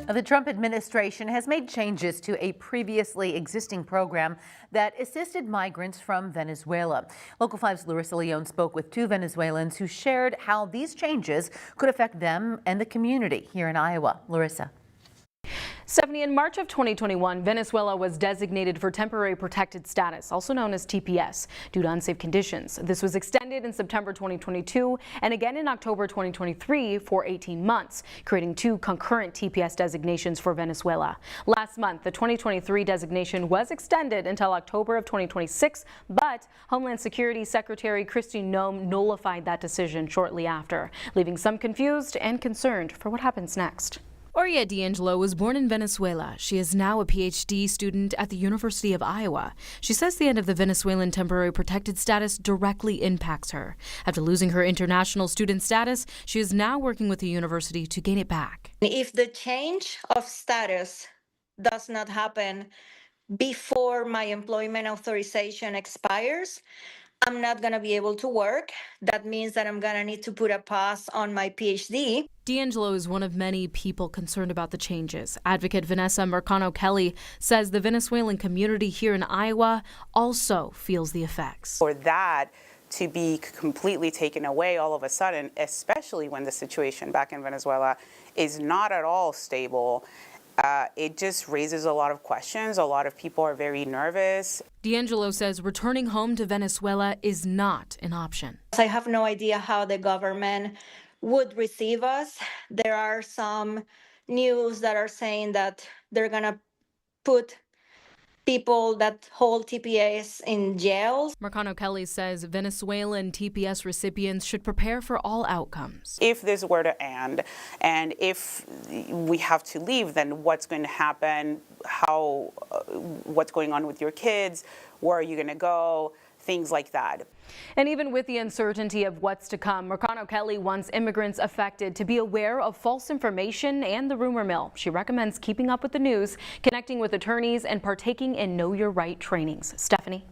The Trump administration has made changes to a previously existing program that assisted migrants from Venezuela. Local 5's Larissa Leone spoke with two Venezuelans who shared how these changes could affect them and the community here in Iowa. Larissa. Stephanie, in March of 2021, Venezuela was designated for temporary protected status, also known as TPS, due to unsafe conditions. This was extended in September 2022 and again in October 2023 for 18 months, creating two concurrent TPS designations for Venezuela. Last month, the 2023 designation was extended until October of 2026, but Homeland Security Secretary Kristi Noem nullified that decision shortly after, leaving some confused and concerned for what happens next. Oria D'Angelo was born in Venezuela. She is now a PhD student at the University of Iowa. She says the end of the Venezuelan temporary protected status directly impacts her. After losing her international student status, she is now working with the university to gain it back. If the change of status does not happen before my employment authorization expires, I'm not going to be able to work. That means that I'm going to need to put a pause on my PhD. D'Angelo is one of many people concerned about the changes. Advocate Vanessa Mercano-Kelly says the Venezuelan community here in Iowa also feels the effects. For that to be completely taken away all of a sudden, especially when the situation back in Venezuela is not at all stable, it just raises a lot of questions. A lot of people are very nervous. D'Angelo says returning home to Venezuela is not an option. I have no idea how the government would receive us. There are some news that are saying that they're going to put people that hold TPS in jails. Mercano-Kelly says Venezuelan TPS recipients should prepare for all outcomes. If this were to end and if we have to leave, then what's going to happen? What's going on with your kids? Where are you going to go? Things like that. And even with the uncertainty of what's to come, Mercano-Kelly wants immigrants affected to be aware of false information and the rumor mill. She recommends keeping up with the news, connecting with attorneys, and partaking in Know Your Right trainings. Stephanie.